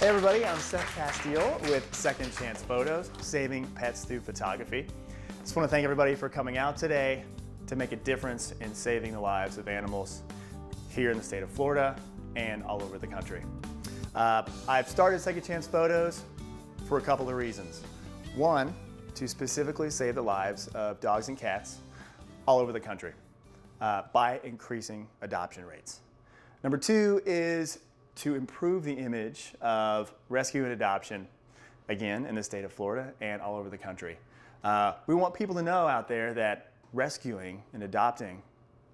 Hey everybody, I'm Seth Castile with Second Chance Photos, saving pets through photography. Just want to thank everybody for coming out today to make a difference in saving the lives of animals here in the state of Florida and all over the country. I've started Second Chance Photos for a couple of reasons. One, to specifically save the lives of dogs and cats all over the country by increasing adoption rates. Number two is to improve the image of rescue and adoption, again, in the state of Florida and all over the country. We want people to know out there that rescuing and adopting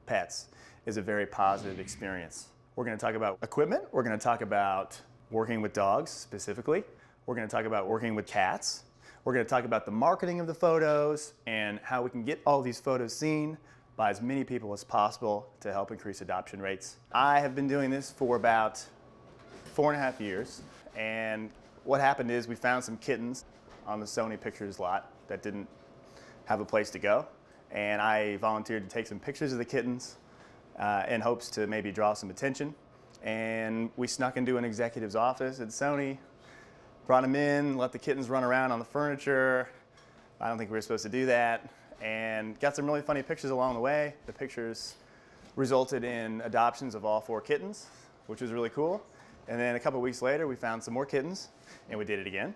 pets is a very positive experience. We're going to talk about equipment. We're going to talk about working with dogs specifically. We're going to talk about working with cats. We're going to talk about the marketing of the photos and how we can get all these photos seen by as many people as possible to help increase adoption rates. I have been doing this for about 4.5 years, and what happened is we found some kittens on the Sony Pictures lot that didn't have a place to go, and I volunteered to take some pictures of the kittens in hopes to maybe draw some attention. And we snuck into an executive's office at Sony, brought them in, let the kittens run around on the furniture. I don't think we were supposed to do that, and got some really funny pictures along the way. The pictures resulted in adoptions of all 4 kittens, which was really cool. And then a couple of weeks later, we found some more kittens, and we did it again.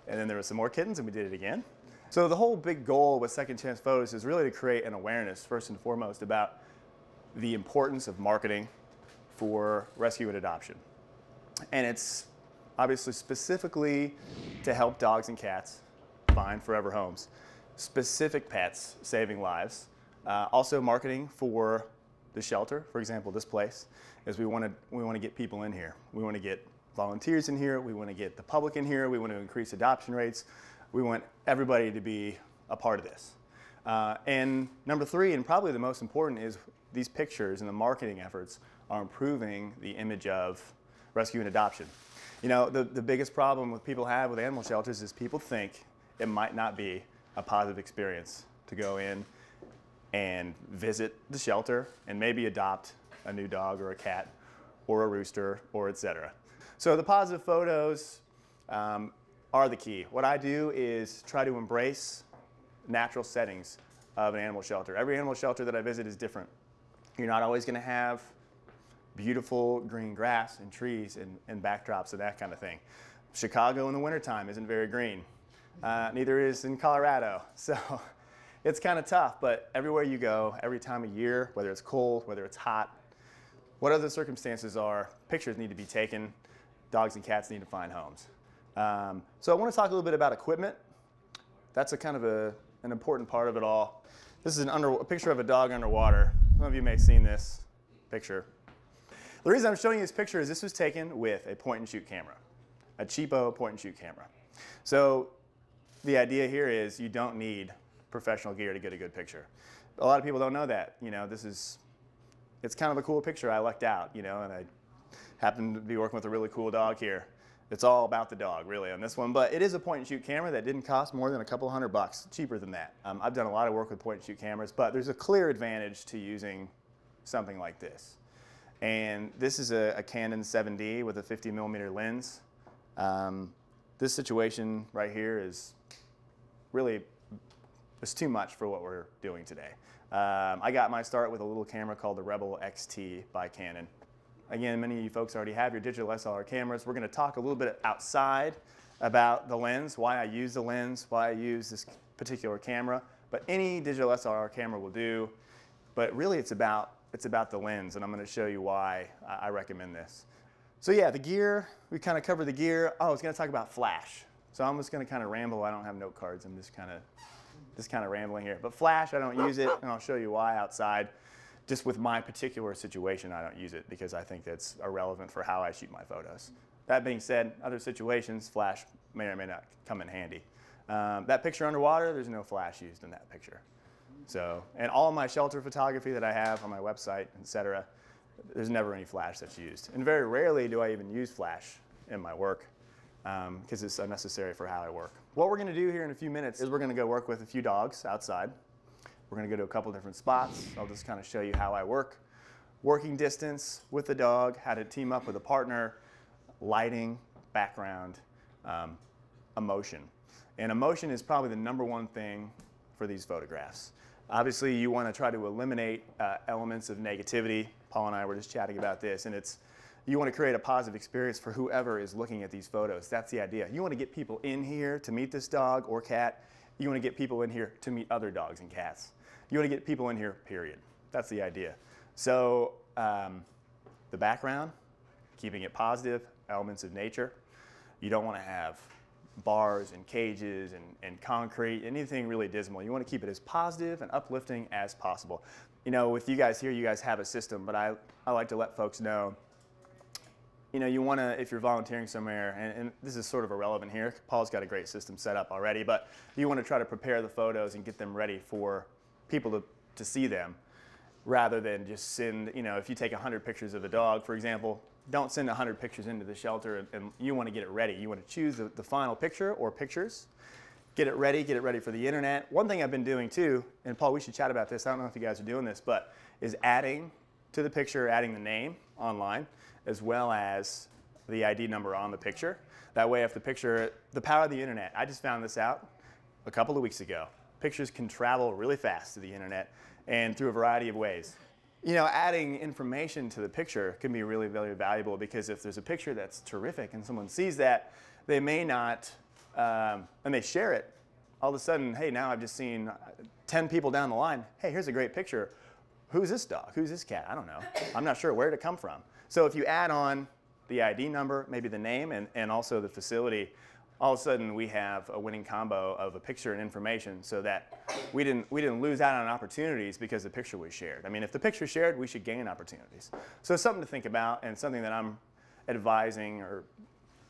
And then there were some more kittens, and we did it again. So the whole big goal with Second Chance Photos is really to create an awareness, first and foremost, about the importance of marketing for rescue and adoption. And it's obviously specifically to help dogs and cats find forever homes. Specific pets saving lives. Also marketing for the shelter, for example, this place, is we want to get people in here. We want to get volunteers in here. We want to get the public in here. We want to increase adoption rates. We want everybody to be a part of this. And number 3, and probably the most important, is these pictures and the marketing efforts are improving the image of rescue and adoption. You know, the biggest problem with people have with animal shelters is people think it might not be a positive experience to go in and visit the shelter and maybe adopt a new dog or a cat or a rooster or etc. So the positive photos are the key. What I do is try to embrace natural settings of an animal shelter. Every animal shelter that I visit is different. You're not always going to have beautiful green grass and trees and backdrops and that kind of thing. Chicago in the wintertime isn't very green. Neither is in Colorado. So it's kind of tough, but everywhere you go, every time of year, whether it's cold, whether it's hot, whatever the circumstances are, pictures need to be taken. Dogs and cats need to find homes. So I want to talk a little bit about equipment. That's an important part of it all. This is a picture of a dog underwater. Some of you may have seen this picture. The reason I'm showing you this picture is this was taken with a point-and-shoot camera, a cheapo point-and-shoot camera. So the idea here is you don't need professional gear to get a good picture. A lot of people don't know that. You know, it's kind of a cool picture I lucked out, you know, and I happened to be working with a really cool dog here. It's all about the dog, really, on this one. But it is a point-and-shoot camera that didn't cost more than a couple $100, cheaper than that. I've done a lot of work with point-and-shoot cameras, but there's a clear advantage to using something like this. And this is a Canon 7D with a 50mm lens. This situation right here is really, it's too much for what we're doing today. I got my start with a little camera called the Rebel XT by Canon. Again, many of you folks already have your digital SLR cameras. We're going to talk a little bit outside about the lens, why I use the lens, why I use this particular camera. But any digital SLR camera will do. But really it's about the lens, and I'm going to show you why I recommend this. So yeah, the gear, we kind of covered the gear. Oh, I was going to talk about flash. So I'm just going to kind of ramble. I don't have note cards. I'm just kind of rambling here. But flash, I don't use it, and I'll show you why outside. Just with my particular situation, I don't use it because I think that's irrelevant for how I shoot my photos. That being said, other situations, flash may or may not come in handy. That picture underwater, there's no flash used in that picture. So, and all of my shelter photography that I have on my website, etc., there's never any flash that's used. And very rarely do I even use flash in my work because it's unnecessary for how I work. What we're going to do here in a few minutes is we're going to go work with a few dogs outside. We're going to go to a couple different spots. I'll just kind of show you how I work. Working distance with the dog, how to team up with a partner, lighting, background emotion. And emotion is probably the #1 thing for these photographs. Obviously, you want to try to eliminate elements of negativity. Paul and I were just chatting about this, and you want to create a positive experience for whoever is looking at these photos. That's the idea. You want to get people in here to meet this dog or cat. You want to get people in here to meet other dogs and cats. You want to get people in here, period. That's the idea. So the background, keeping it positive, elements of nature. You don't want to have bars and cages and concrete, anything really dismal. You want to keep it as positive and uplifting as possible. You know, with you guys here, you guys have a system, but I like to let folks know, you know, you want to, if you're volunteering somewhere, and this is sort of irrelevant here, Paul's got a great system set up already, but you want to try to prepare the photos and get them ready for people to see them, rather than just send, you know, if you take 100 pictures of a dog, for example, don't send 100 pictures into the shelter, and you want to get it ready. You want to choose the final picture or pictures, get it ready for the internet. One thing I've been doing too, and Paul, we should chat about this, I don't know if you guys are doing this, but is adding to the picture, adding the name online, as well as the ID number on the picture. That way, if the picture, the power of the internet, I just found this out a couple of weeks ago. Pictures can travel really fast to the internet and through a variety of ways. You know, adding information to the picture can be really, really valuable, because if there's a picture that's terrific and someone sees that, they may not, and they share it, all of a sudden, hey, now I've just seen 10 people down the line, hey, here's a great picture. Who's this dog? Who's this cat? I don't know. I'm not sure where to come from. So if you add on the ID number, maybe the name, and also the facility, all of a sudden we have a winning combo of a picture and information, so that we didn't lose out on opportunities because the picture was shared. I mean, if the picture's shared, we should gain opportunities. So it's something to think about, and something that I'm advising, or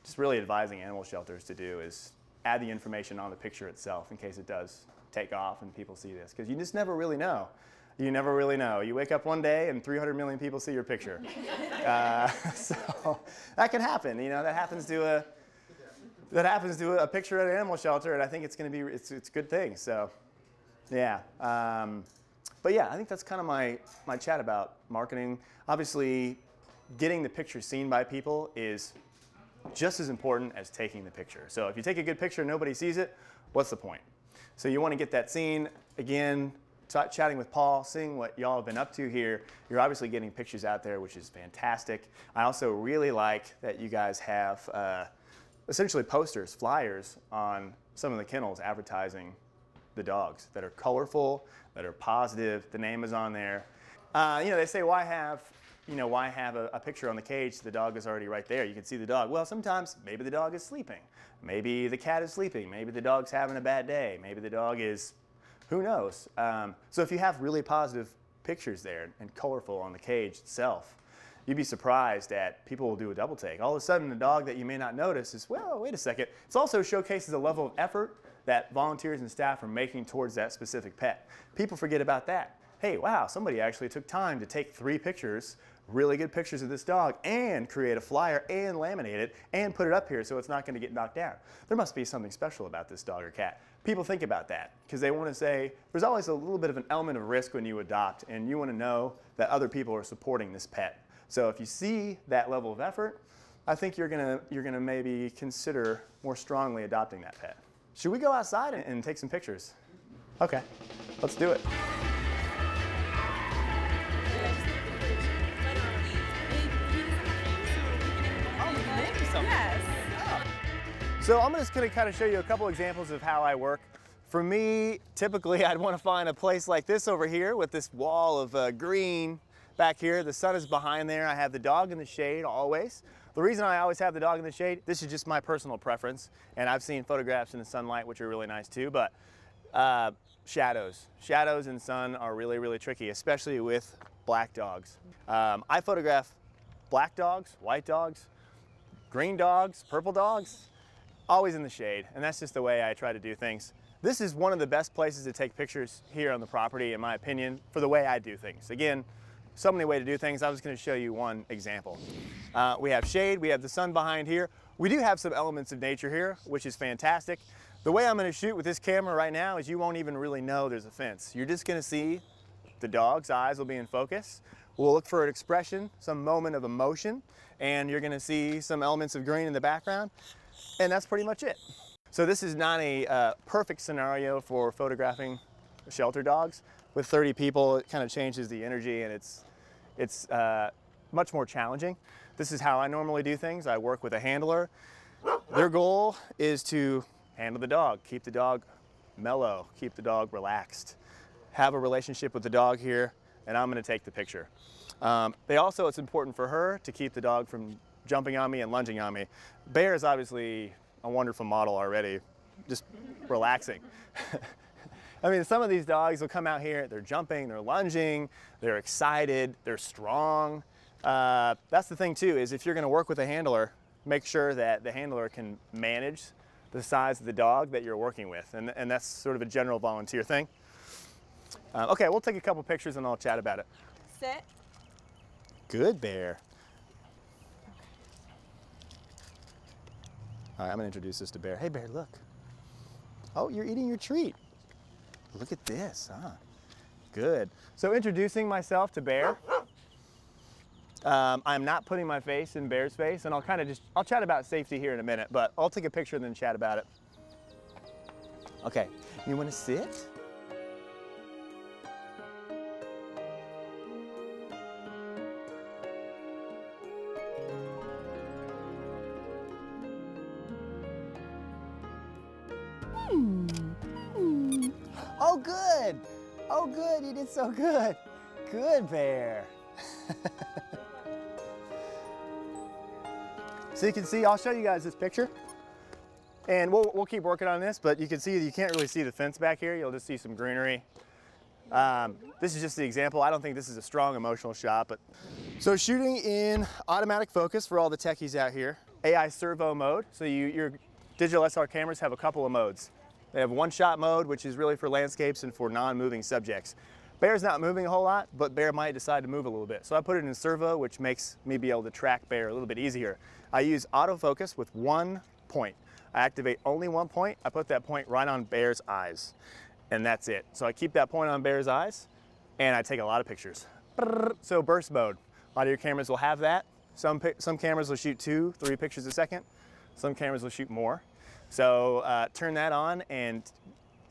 just really advising animal shelters to do, is add the information on the picture itself in case it does take off and people see this, because you just never really know. You never really know. You wake up one day and 300 million people see your picture. So that can happen. You know, that happens to a picture at an animal shelter, and I think it's going to be it's a good thing. So, yeah. But yeah, I think that's kind of my chat about marketing. Obviously, getting the picture seen by people is just as important as taking the picture. So if you take a good picture and nobody sees it, what's the point? So you want to get that seen. Again, chatting with Paul, seeing what y'all have been up to here. You're obviously getting pictures out there, which is fantastic. I also really like that you guys have essentially posters, flyers on some of the kennels advertising the dogs that are colorful, that are positive. The name is on there. You know, they say, why have a picture on the cage? The dog is already right there. You can see the dog. Well, sometimes maybe the dog is sleeping. Maybe the cat is sleeping. Maybe the dog's having a bad day. Maybe the dog is, who knows? So if you have really positive pictures there and colorful on the cage itself, you'd be surprised that people will do a double take. All of a sudden, a dog that you may not notice is, well, wait a second. It also showcases a level of effort that volunteers and staff are making towards that specific pet. People forget about that. Hey, wow, somebody actually took time to take 3 pictures, really good pictures of this dog, and create a flyer and laminate it and put it up here so it's not going to get knocked down. There must be something special about this dog or cat. People think about that because they want to say, there's always a little bit of an element of risk when you adopt, and you want to know that other people are supporting this pet. So if you see that level of effort, I think you're gonna maybe consider more strongly adopting that pet. Should we go outside and take some pictures? Okay, let's do it. So I'm just going to kind of show you a couple examples of how I work. For me, typically I'd want to find a place like this over here with this wall of green back here. The sun is behind there. I have the dog in the shade always. The reason I always have the dog in the shade, this is just my personal preference, and I've seen photographs in the sunlight which are really nice too, but shadows in sun are really, really tricky, especially with black dogs. I photograph black dogs, white dogs, green dogs, purple dogs, always in the shade, and that's just the way I try to do things. This is one of the best places to take pictures here on the property, in my opinion, for the way I do things. Again, so many ways to do things. I was going to show you one example. We have shade, we have the sun behind here. We do have some elements of nature here, which is fantastic. The way I'm going to shoot with this camera right now is you won't even really know there's a fence. You're just going to see the dog's eyes will be in focus. We'll look for an expression, some moment of emotion, and you're gonna see some elements of green in the background, and that's pretty much it. So this is not a perfect scenario for photographing shelter dogs. With 30 people, it kind of changes the energy, and it's much more challenging. This is how I normally do things. I work with a handler. Their goal is to handle the dog, keep the dog mellow, keep the dog relaxed, have a relationship with the dog here, and I'm gonna take the picture. It's important for her to keep the dog from jumping on me and lunging on me. Bear is obviously a wonderful model already, just relaxing. I mean, some of these dogs will come out here, they're jumping, they're lunging, they're excited, they're strong. That's the thing too, is if you're gonna work with a handler, make sure that the handler can manage the size of the dog that you're working with. And that's sort of a general volunteer thing. Okay, we'll take a couple pictures and I'll chat about it. Sit. Good, Bear. All right, I'm gonna introduce this to Bear. Hey, Bear, look. Oh, you're eating your treat. Look at this, huh? Good. So introducing myself to Bear. I'm not putting my face in Bear's face, and I'll chat about safety here in a minute, but I'll take a picture and then chat about it. Okay, you wanna sit? Oh, good. Oh, good. You did so good. Good, Bear. So you can see, I'll show you guys this picture. And we'll keep working on this, but you can see, you can't really see the fence back here. You'll just see some greenery. This is just the example. I don't think this is a strong emotional shot, but. So shooting in automatic focus for all the techies out here. AI servo mode. So your digital SLR cameras have a couple of modes. They have one-shot mode, which is really for landscapes and for non-moving subjects. Bear's not moving a whole lot, but Bear might decide to move a little bit. So I put it in servo, which makes me be able to track Bear a little bit easier. I use autofocus with one point. I activate only one point. I put that point right on Bear's eyes, and that's it. So I keep that point on Bear's eyes, and I take a lot of pictures. So burst mode. A lot of your cameras will have that. Some cameras will shoot 2, 3 pictures a second. Some cameras will shoot more. So turn that on and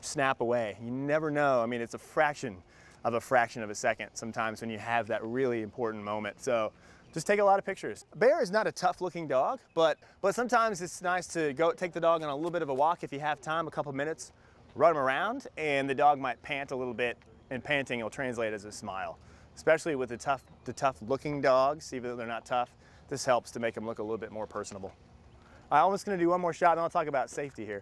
snap away. You never know. I mean, it's a fraction of a second sometimes when you have that really important moment. So just take a lot of pictures. Bear is not a tough looking dog, but sometimes it's nice to go take the dog on a little bit of a walk if you have time, a couple minutes, run him around, and the dog might pant a little bit, and panting will translate as a smile. Especially with the tough looking dogs, even though they're not tough, this helps to make them look a little bit more personable. I'm almost gonna do one more shot and I'll talk about safety here.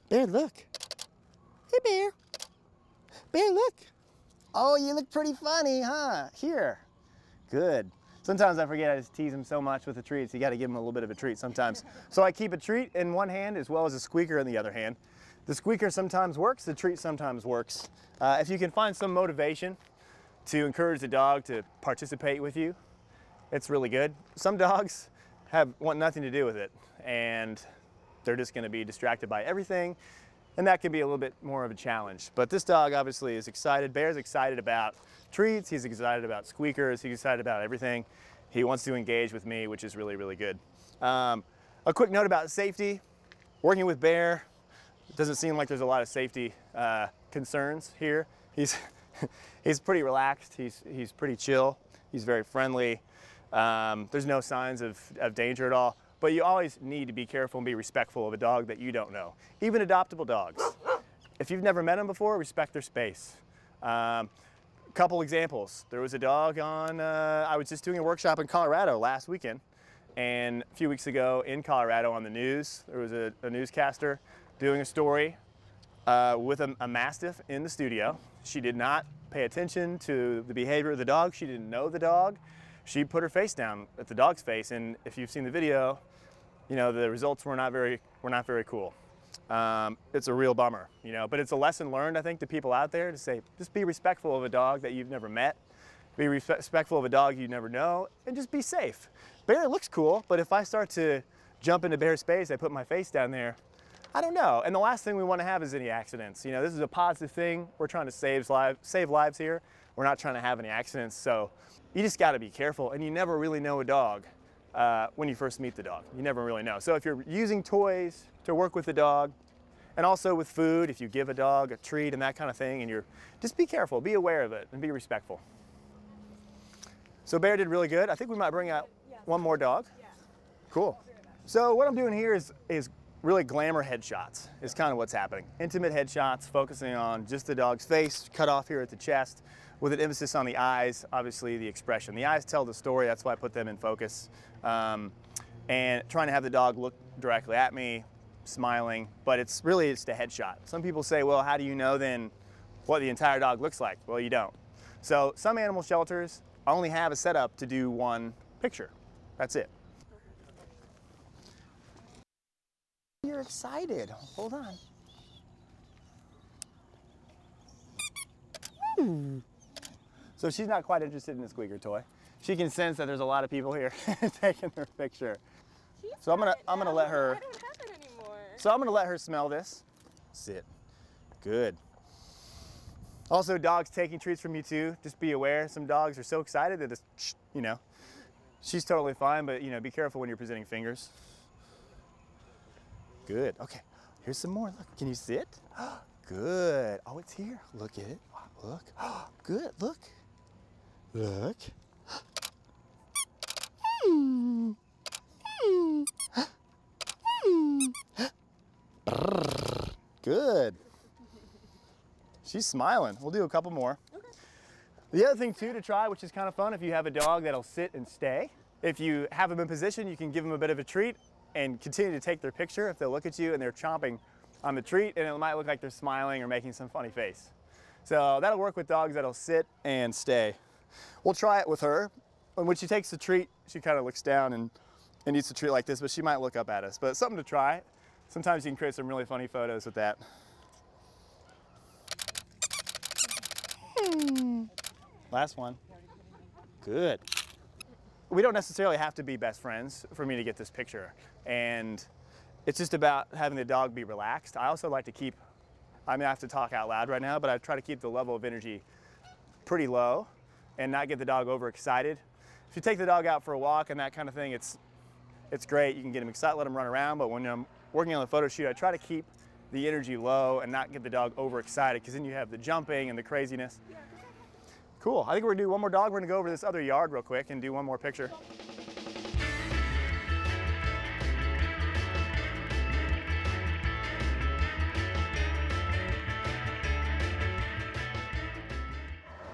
Bear, look. Hey, Bear. Bear, look. Oh, you look pretty funny, huh? Here. Good. Sometimes I forget, I just tease him so much with the treats. You gotta give him a little bit of a treat sometimes. So I keep a treat in one hand as well as a squeaker in the other hand. The squeaker sometimes works, the treat sometimes works. If you can find some motivation to encourage the dog to participate with you, it's really good. Some dogs want nothing to do with it, and they're just gonna be distracted by everything, and that can be a little bit more of a challenge. But this dog obviously is excited. Bear's excited about treats, he's excited about squeakers, he's excited about everything. He wants to engage with me, which is really, really good. A quick note about safety. Working with Bear, it doesn't seem like there's a lot of safety concerns here. He's pretty relaxed, he's pretty chill, he's very friendly. There's no signs of danger at all, but you always need to be careful and be respectful of a dog that you don't know. Even adoptable dogs. If you've never met them before, respect their space. Couple examples. There was a dog on, I was just doing a workshop in Colorado last weekend, and a few weeks ago in Colorado on the news, there was a newscaster doing a story with a Mastiff in the studio. She did not pay attention to the behavior of the dog. She didn't know the dog. She put her face down at the dog's face, and if you've seen the video, you know, the results were not very cool. It's a real bummer, you know, but it's a lesson learned, I think, to people out there to say, just be respectful of a dog that you've never met, be respectful of a dog you never know, and just be safe. Bear looks cool, but if I start to jump into Bear's space, I put my face down there, I don't know. And the last thing we want to have is any accidents. You know, this is a positive thing. We're trying to save lives here. We're not trying to have any accidents. So you just got to be careful. And you never really know a dog when you first meet the dog. You never really know. So if you're using toys to work with the dog, and also with food, if you give a dog a treat and that kind of thing, and just be careful, be aware of it, and be respectful. So Bear did really good. I think we might bring out one more dog. Cool. So what I'm doing here is really glamour headshots is kind of what's happening. Intimate headshots, focusing on just the dog's face, cut off here at the chest, with an emphasis on the eyes, obviously the expression. The eyes tell the story, that's why I put them in focus. And trying to have the dog look directly at me, smiling, but it's a headshot. Some people say, well, how do you know then what the entire dog looks like? Well, you don't. So some animal shelters only have a setup to do one picture. That's it. You're excited. Hold on. So she's not quite interested in the squeaker toy. She can sense that there's a lot of people here taking her picture. So I'm gonna let her. I don't have it anymore. So I'm gonna let her smell this. Sit. Good. Also, dogs taking treats from you too. Just be aware. Some dogs are so excited that it's, you know, she's totally fine, but you know, be careful when you're presenting fingers. Good. Okay. Here's some more. Look. Can you sit? Good. Oh, it's here. Look at it. Look. Good. Look. Look. Good. She's smiling. We'll do a couple more. Okay. The other thing too to try, which is kind of fun, if you have a dog that'll sit and stay, if you have them in position, you can give them a bit of a treat and continue to take their picture if they'll look at you and they're chomping on the treat, and it might look like they're smiling or making some funny face. So that'll work with dogs that'll sit and stay. We'll try it with her. When she takes the treat, she kind of looks down and eats the treat like this, but she might look up at us. But it's something to try. Sometimes you can create some really funny photos with that. Last one. Good. We don't necessarily have to be best friends for me to get this picture. And it's just about having the dog be relaxed. I also like to keep, I have to talk out loud right now, but I try to keep the level of energy pretty low and not get the dog overexcited. If you take the dog out for a walk and that kind of thing, it's great. You can get him excited, let him run around, but when I'm working on the photo shoot, I try to keep the energy low and not get the dog overexcited, because then you have the jumping and the craziness. Cool. I think we're gonna do one more dog. We're gonna go over this other yard real quick and do one more picture.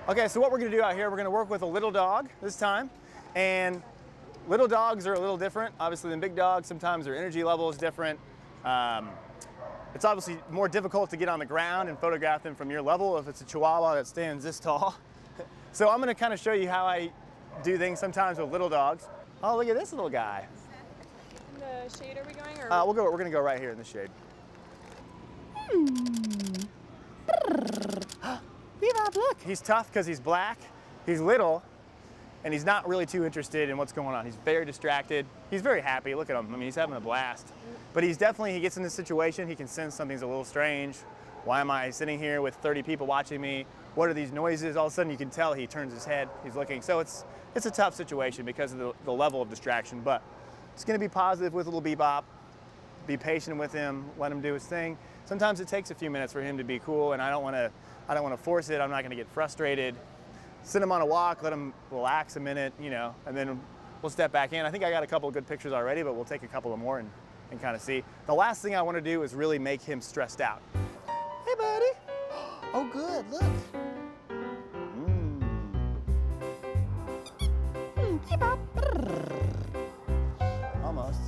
Okay, so what we're gonna do out here, we're gonna work with a little dog this time. And little dogs are a little different, obviously, than big dogs. Sometimes their energy level is different. It's obviously more difficult to get on the ground and photograph them from your level if it's a Chihuahua that stands this tall. So I'm gonna kind of show you how I do things sometimes with little dogs. Oh, look at this little guy. In the shade are we going? Or? We're gonna go right here in the shade. Look, he's tough because he's black, he's little, and he's not really too interested in what's going on. He's very distracted. He's very happy. Look at him. I mean, he's having a blast. But he gets in this situation, he can sense something's a little strange. Why am I sitting here with 30 people watching me? What are these noises? All of a sudden you can tell he turns his head, he's looking. So it's a tough situation because of the level of distraction, but it's gonna be positive with a little bebop. Be patient with him, let him do his thing. Sometimes it takes a few minutes for him to be cool, and I don't wanna force it. I'm not gonna get frustrated. Send him on a walk, let him relax a minute, you know, and then we'll step back in. I think I got a couple of good pictures already, but we'll take a couple of more and kind of see. The last thing I want to do is really make him stressed out. Hey, buddy. Oh, good. Look. Almost.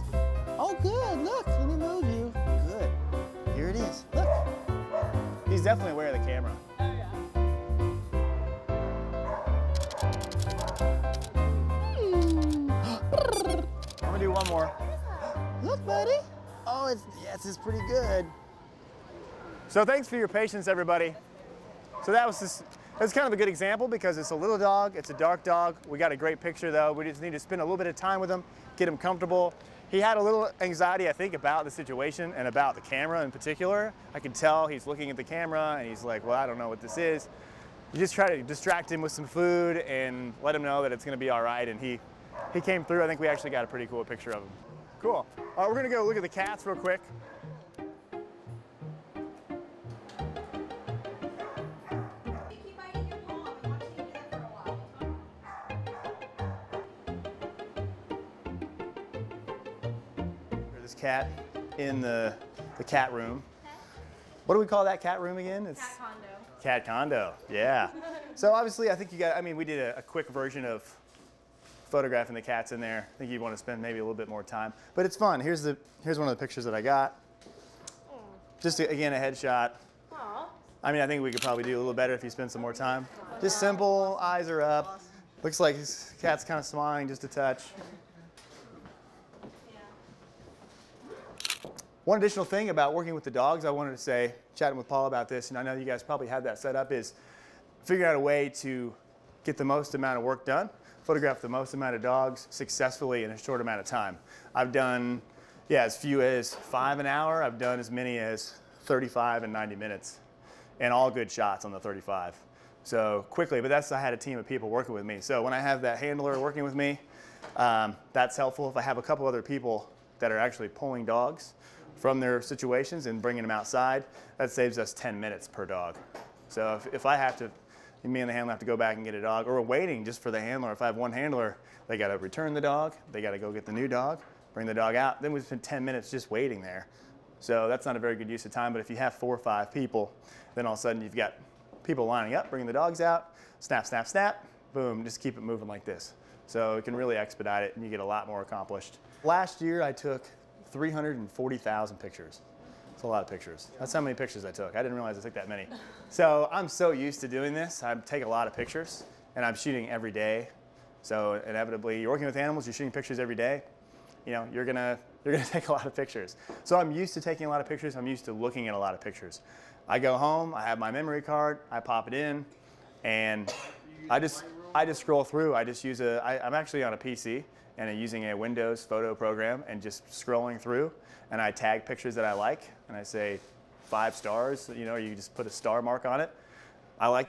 Oh, good. Look. Let me move you. Good. Here it is. Look. He's definitely aware of the camera. I'm gonna do one more. Look, buddy. Oh, yes, it's pretty good. So thanks for your patience, everybody. So that's kind of a good example because it's a little dog, it's a dark dog. We got a great picture though. We just need to spend a little bit of time with him, get him comfortable. He had a little anxiety, I think, about the situation and about the camera in particular. I could tell he's looking at the camera and he's like, well, I don't know what this is. You just try to distract him with some food and let him know that it's gonna be all right, and he came through. I think we actually got a pretty cool picture of him. Cool. All right, we're gonna go look at the cats real quick. This cat in the cat room. What do we call that cat room again? It's Cat condo. Cat condo, yeah. So obviously I think you got, I mean, we did a quick version of photographing the cats in there. I think you'd want to spend maybe a little bit more time, but it's fun. Here's one of the pictures that I got. Just again, a headshot. Aww. I mean, I think we could probably do a little better if you spend some more time. Just simple, eyes are up. Looks like his cat's kind of smiling just a touch. One additional thing about working with the dogs I wanted to say, chatting with Paul about this, and I know you guys probably have that set up, is figuring out a way to get the most amount of work done, photograph the most amount of dogs successfully in a short amount of time. I've done, as few as 5 an hour. I've done as many as 35 and 90 minutes, and all good shots on the 35. So quickly, but I had a team of people working with me. So when I have that handler working with me, that's helpful. If I have a couple other people that are actually pulling dogs from their situations and bringing them outside, that saves us 10 minutes per dog. So if I have to, me and the handler have to go back and get a dog, or we're waiting just for the handler. If I have one handler, they got to return the dog, they got to go get the new dog, bring the dog out, then we spend 10 minutes just waiting there. So that's not a very good use of time, but if you have 4 or 5 people, then all of a sudden you've got people lining up, bringing the dogs out, snap, snap, snap, boom, just keep it moving like this. So it can really expedite it and you get a lot more accomplished. Last year I took 340,000 pictures. It's a lot of pictures. That's how many pictures I took. I didn't realize I took that many. So I'm so used to doing this. I take a lot of pictures and I'm shooting every day. So inevitably, you're working with animals, you're shooting pictures every day. You know, you're gonna take a lot of pictures. So I'm used to taking a lot of pictures. I'm used to looking at a lot of pictures. I go home, I have my memory card, I pop it in, and I just scroll through. I just use I'm actually on a PC, and I'm using a Windows photo program and just scrolling through, and I tag pictures that I like, and I say 5 stars, you know, you just put a star mark on it. I like